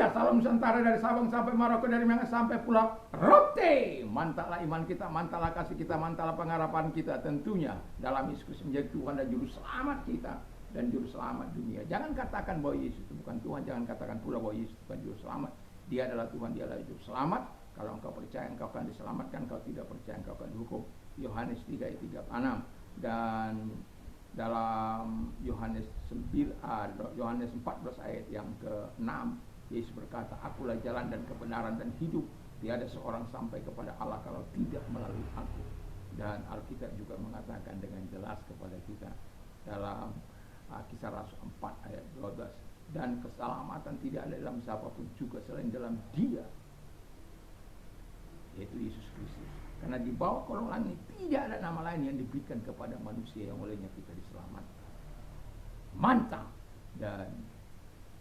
Haleluya. Salam Nusantara dari Sabang sampai Maroko, dari Myanmar sampai Pulau Rote. Mantaplah iman kita, mantaplah kasih kita, mantaplah pengharapan kita tentunya dalam Yesus menjadi Tuhan dan Juru Selamat kita dan Juru Selamat dunia. Jangan katakan bahwa Yesus itu bukan Tuhan, jangan katakan pula bahwa Yesus bukan Juru Selamat. Dia adalah Tuhan, dia adalah Juru Selamat. Kalau engkau percaya engkau akan diselamatkan, kalau tidak percaya engkau akan dihukum. Yohanes 3 ayat 36. Dan dalam Yohanes 14 ayat yang ke-6, Yesus berkata, akulah jalan dan kebenaran dan hidup. Tiada seorang sampai kepada Allah kalau tidak melalui aku. Dan Alkitab juga mengatakan dengan jelas kepada kita dalam Kisah Rasul 4 ayat 12. Dan keselamatan tidak ada dalam siapapun juga selain dalam Dia, yaitu Yesus Kristus. Karena di bawah kolong langit tidak ada nama lain yang diberikan kepada manusia yang olehnya kita diselamatkan. Mantap. Dan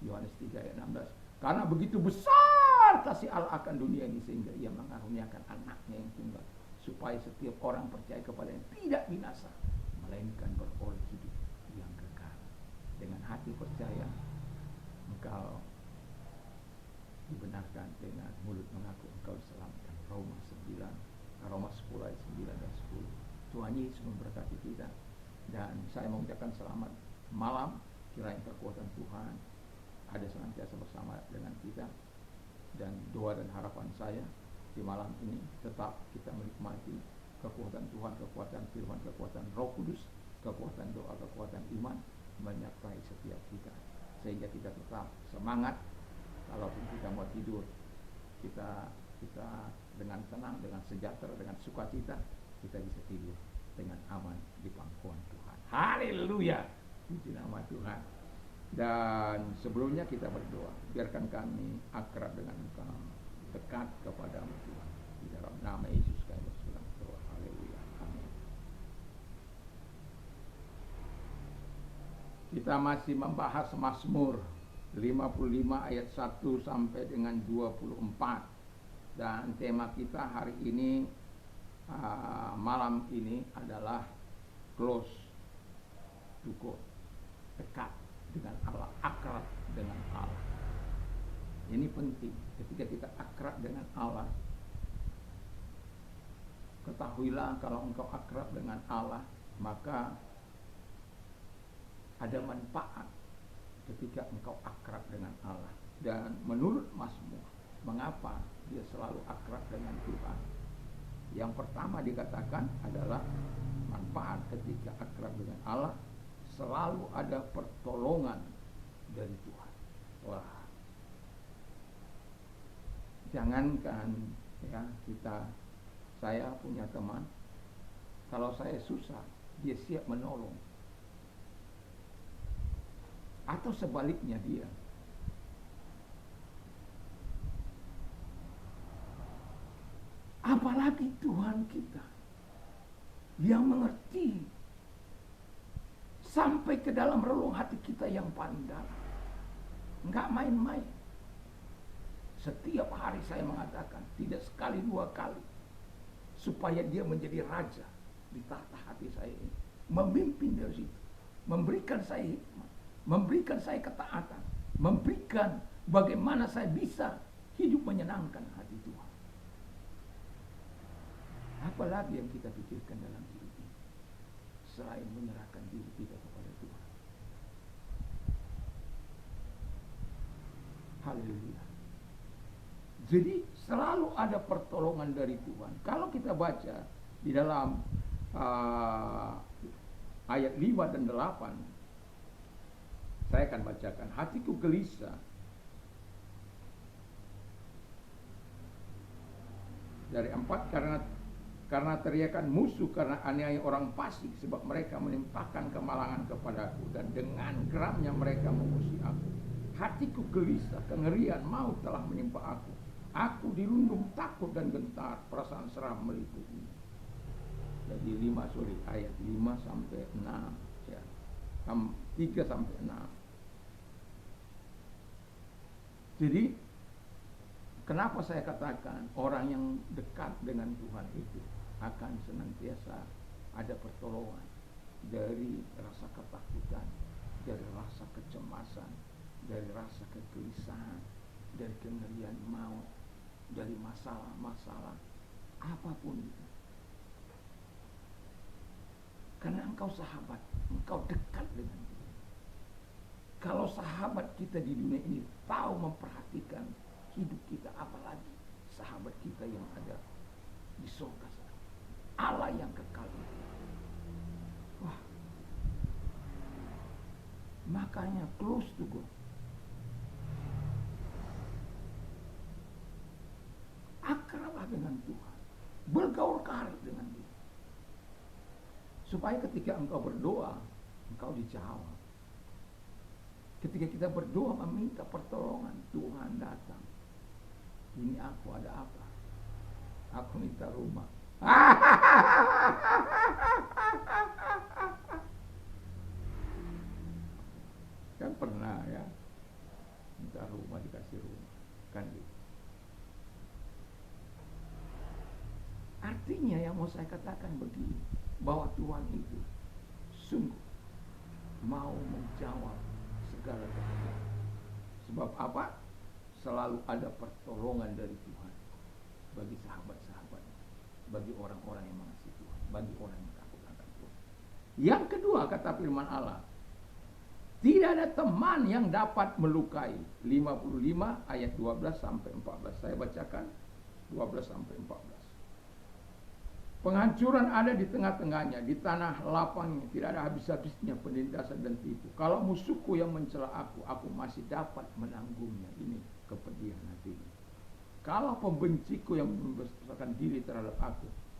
Yohanes 3 ayat 16. Karena begitu besar kasih Allah akan dunia ini sehingga Ia mengaruniakan anaknya yang tunggal, supaya setiap orang percaya kepadanya tidak binasa, melainkan beroleh hidup yang kekal. Dengan hati percaya engkau dibenarkan, dengan mulut mengaku engkau diselamatkan. Roma 10 ayat 9 dan 10. Tuhan Yesus memberkati kita. Dan saya mengucapkan selamat malam. Kiranya kekuatan Tuhan ada senantiasa bersama dengan kita. Dan doa dan harapan saya di malam ini tetap kita menikmati kekuatan Tuhan, kekuatan firman, kekuatan Roh Kudus, kekuatan doa, kekuatan iman menyertai setiap kita, sehingga kita tetap semangat. Kalaupun kita mau tidur, kita dengan tenang, dengan sejahtera, dengan sukacita, kita bisa tidur dengan aman di pangkuan Tuhan. Haleluya, puji nama Tuhan. Dan sebelumnya kita berdoa, biarkan kami akrab dengan Engkau, dekat kepadamu Tuhan. Di dalam nama Yesus kami berdoa. Haleluya, amin. Kita masih membahas Mazmur 55 ayat 1 sampai dengan 24. Dan tema kita hari ini, malam ini adalah close to God, dekat dengan Allah, akrab dengan Allah. Ini penting. Ketika kita akrab dengan Allah, ketahuilah kalau engkau akrab dengan Allah, maka ada manfaat ketika engkau akrab dengan Allah. Dan menurut Mazmur, mengapa dia selalu akrab dengan Tuhan? Yang pertama dikatakan adalah manfaat ketika akrab dengan Allah, selalu ada pertolongan dari Tuhan. Wah, jangankan ya saya punya teman, kalau saya susah dia siap menolong, atau sebaliknya dia. Apalagi Tuhan kita yang mengerti sampai ke dalam relung hati kita yang paling dalam. Enggak main-main. Setiap hari saya mengatakan, tidak sekali dua kali, supaya dia menjadi raja di tahta hati saya ini. Memimpin dari situ, memberikan saya hikmat, memberikan saya ketaatan, memberikan bagaimana saya bisa hidup menyenangkan hati Tuhan. Apalagi yang kita pikirkan dalam hidup ini selain menyerahkan diri kita kepada Tuhan. Haleluya. Jadi selalu ada pertolongan dari Tuhan. Kalau kita baca di dalam ayat 5 dan 8, saya akan bacakan. Hatiku gelisah dari 4, karena teriakan musuh, karena aniaya orang fasik, sebab mereka menimpakan kemalangan kepadaku, dan dengan geramnya mereka memusuhi aku. Hatiku gelisah, kengerian maut telah menimpa aku. Aku dirundung takut dan gentar, perasaan seram meliputi. Jadi ayat 5 sampai 6 ya. 3 sampai 6. Jadi kenapa saya katakan orang yang dekat dengan Tuhan itu akan senantiasa ada pertolongan dari rasa ketakutan, dari rasa kecemasan, dari rasa kegelisahan, dari kengerian maut, dari masalah-masalah apapun itu. Karena engkau sahabat, engkau dekat dengan dia. Kalau sahabat kita di dunia ini tahu memperhatikan hidup kita, apalagi sahabat kita yang ada di surga sana, Allah yang kekal. Wah, makanya close to God. Akrablah dengan Tuhan, bergaul karib dengan dia, supaya ketika engkau berdoa, engkau dijawab. Ketika kita berdoa meminta pertolongan, Tuhan datang. Ini aku, ada apa? Aku minta rumah. Kan pernah ya, minta rumah dikasih rumah, kan gitu. Artinya yang mau saya katakan begini, bahwa Tuhan itu sungguh mau menjawab segala keadaan. Sebab apa? Selalu ada pertolongan dari Tuhan bagi sahabat-sahabatnya, bagi orang-orang yang mengasihi Tuhan, bagi orang yang takut akan Tuhan. Yang kedua, kata firman Allah, tidak ada teman yang dapat melukai. 55 ayat 12 sampai 14. Saya bacakan 12 sampai 14. Penghancuran ada di tengah-tengahnya, di tanah lapangnya, tidak ada habis-habisnya penindasan dan tipu. Kalau musuhku yang mencela aku masih dapat menanggungnya. Ini kepedihan hati. Kalau pembenciku yang membesarkan diri terhadap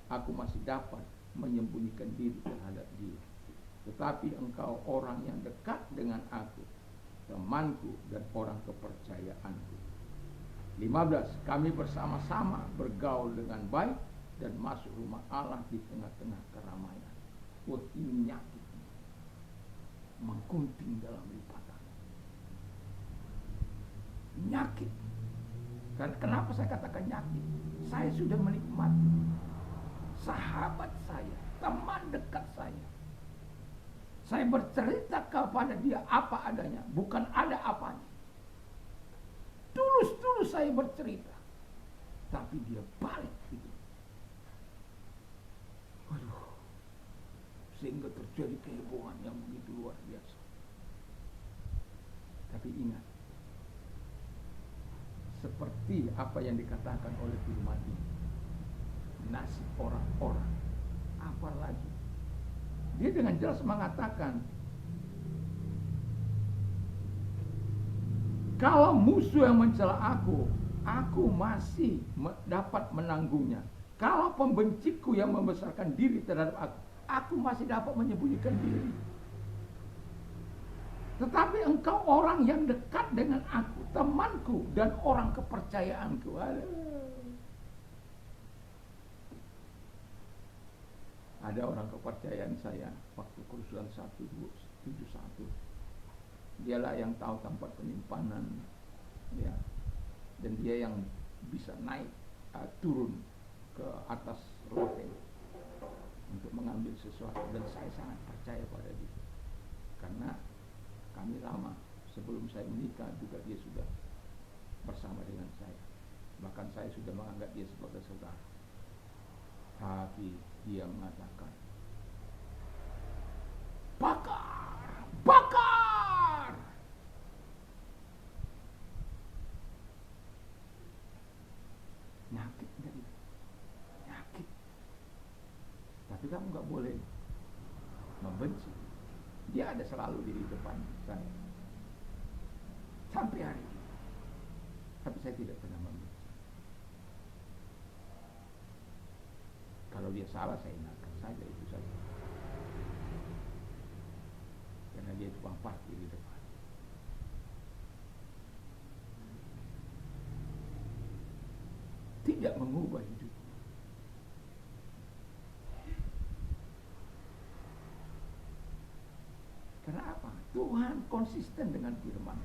aku masih dapat menyembunyikan diri terhadap dia. Tetapi engkau orang yang dekat dengan aku, temanku dan orang kepercayaanku. 15. Kami bersama-sama bergaul dengan baik dan masuk rumah Allah di tengah-tengah keramaian. Wah, ini nyakit, menggunting dalam lipatan. Nyakit. Dan kenapa saya katakan nyakit? Saya sudah menikmati sahabat saya, teman dekat saya. Saya bercerita kepada dia apa adanya, bukan ada apanya. Tulus-tulus saya bercerita, tapi dia balik gitu. Aduh, sehingga terjadi kehebohan yang begitu luar biasa. Tapi ingat, seperti apa yang dikatakan oleh firman ini, nasib orang-orang, apalagi dia dengan jelas mengatakan, kalau musuh yang mencela aku masih dapat menanggungnya. Kalau pembenciku yang membesarkan diri terhadap aku masih dapat menyembunyikan diri. Tetapi engkau orang yang dekat dengan aku, temanku dan orang kepercayaanku. Ada orang kepercayaan saya waktu kerusuhan 171. Dialah yang tahu tempat penyimpanan, ya, dan dia yang bisa naik turun ke atas loteng untuk mengambil sesuatu, dan saya sangat percaya pada dia karena kami lama sebelum saya menikah juga dia sudah bersama dengan saya, bahkan saya sudah menganggap dia sebagai saudara. Tapi dia mengatakan, bakar. Nyakit enggak itu? Nyakit. Tapi kamu nggak boleh membenci. Dia ada selalu di depan saya sampai hari ini. Tapi saya tidak pernah membenci. Kalau dia salah, saya ingatkan saja, itu saja. Karena dia tukang parkir di depan. Tidak mengubah hidup. Karena apa? Tuhan konsisten dengan firman.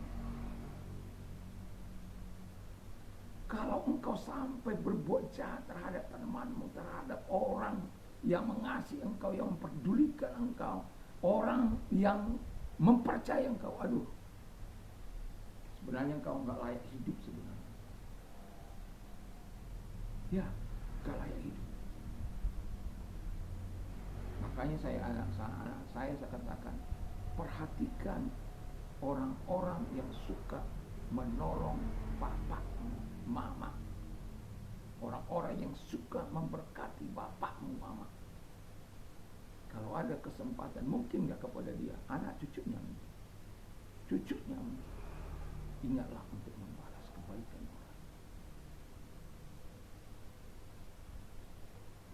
Kalau engkau sampai berbuat jahat terhadap temanmu, terhadap orang yang mengasihi engkau, yang memperdulikan engkau, orang yang mempercayai engkau, aduh, sebenarnya engkau enggak layak hidup sebenarnya. Ya, gak layak hidup. Makanya anak saya katakan, perhatikan orang-orang yang suka menolong bapakmu, mama. Orang-orang yang suka memberkati bapakmu, mama. Kalau ada kesempatan, mungkin gak kepada dia, anak cucunya. Cucunya, ingatlah untuk membalas kebaikan orang.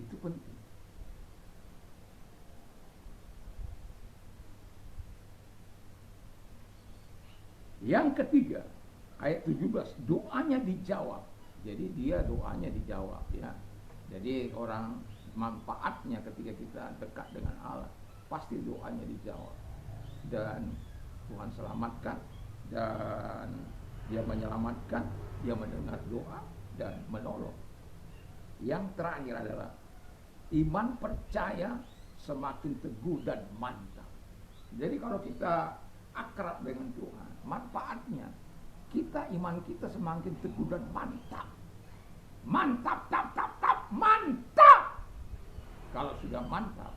Itu penting. Yang ketiga, ayat 17, doanya dijawab. Jadi dia doanya dijawab, ya. Jadi orang manfaatnya ketika kita dekat dengan Allah, pasti doanya dijawab. Dan Tuhan selamatkan, dan dia menyelamatkan, dia mendengar doa dan menolong. Yang terakhir adalah iman percaya semakin teguh dan mantap. Jadi kalau kita akrab dengan Tuhan, manfaatnya iman kita semakin teguh dan mantap. Mantap, mantap. Kalau sudah mantap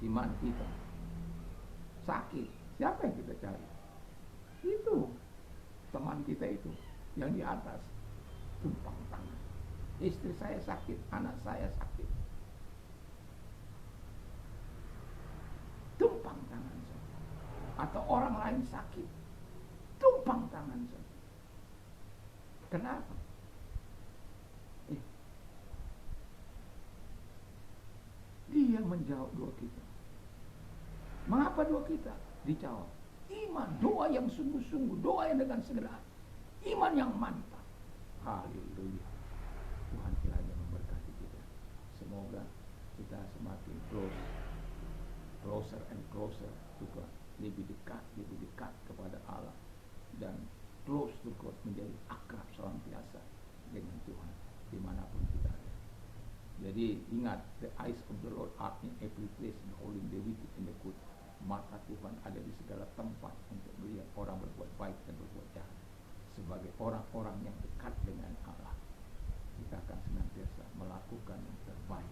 iman kita, sakit, siapa yang kita cari? Itu teman kita itu yang di atas, tumpang tangan. Istri saya sakit, anak saya sakit, tumpang tangan saja. Atau orang lain sakit, tumpang tangan saja. Kenapa? Dia menjawab doa kita. Mengapa doa kita dijawab? Iman, doa yang sungguh-sungguh, doa yang dengan segera, iman yang mantap. Haleluya. Tuhan kiranya memberkati kita. Semoga kita semakin closer and closer to God, lebih dekat kepada Allah, dan close to God, menjadi akrab senantiasa dengan Tuhan dimanapun kita ada. Jadi ingat, the eyes of the Lord are in every place, beholding the wicked and the good. Mata Tuhan ada di segala tempat untuk melihat orang berbuat baik dan berbuat jahat. Sebagai orang-orang yang dekat dengan Allah, kita akan senantiasa melakukan yang terbaik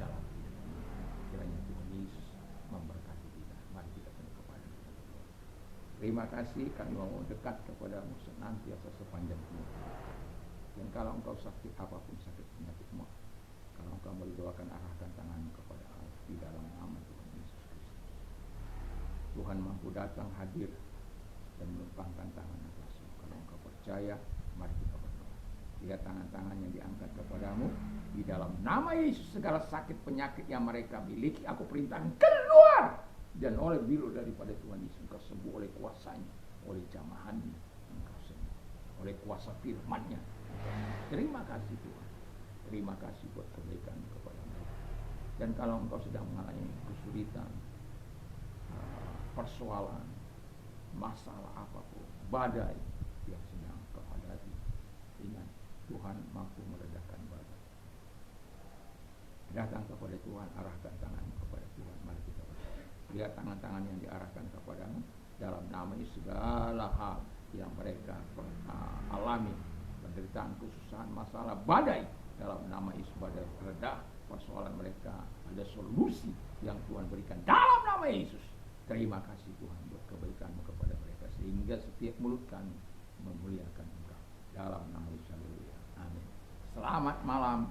dalam hidup ini. Kiranya Tuhan Yesus memberkati kita. Mari kita tunduk kepada kita. Terima kasih, kami mau dekat kepadamu senantiasa sepanjang hidup. Dan kalau engkau sakit, apapun sakit penyakitmu, kalau engkau mau didoakan, arahkan tanganmu kepada Allah di dalam nama Tuhan Yesus Kristus. Tuhan mampu datang, hadir, dan menumpangkan tangan atasmu. Kalau engkau percaya, mari kita berdoa. Lihat tangan-tangan yang diangkat kepadamu. Di dalam nama Yesus, segala sakit penyakit yang mereka miliki, aku perintahkan keluar. Dan oleh biru daripada Tuhan Yesus, engkau sembuh oleh kuasanya, oleh jamahannya, engkau sembuh oleh kuasa firman-Nya. Terima kasih Tuhan. Terima kasih buat kebaikan kepada mereka. Dan kalau engkau sedang mengalami kesulitan, persoalan, masalah apapun, badai yang sedang kau hadapi, ingat, Tuhan mampu meredakan badai. Datang kepada Tuhan, arahkan tanganmu kepada Tuhan. Mari kita berdoa. Lihat tangan-tangan yang diarahkan kepadamu, dalam nama Yesus segala hal yang mereka alami, penderitaan, kesusahan, masalah, badai, dalam nama Yesus badai reda, persoalan mereka ada solusi yang Tuhan berikan dalam nama Yesus. Terima kasih Tuhan buat kebaikan-Mu kepada mereka, sehingga setiap mulut kami memuliakan Engkau dalam nama Yesus. Haleluya. Amin. Selamat malam.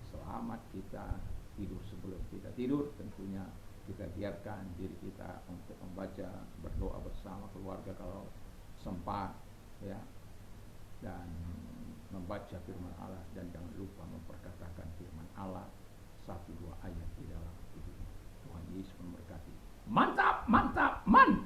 Selamat kita tidur. Sebelum kita tidur, tentunya kita biarkan diri kita untuk membaca, berdoa bersama keluarga kalau sempat, ya, dan membaca firman Allah, dan jangan lupa memperkatakan firman Allah 1-2 ayat di dalam hidupnya. Tuhan Yesus memberkati. Mantap, mantap, mantap.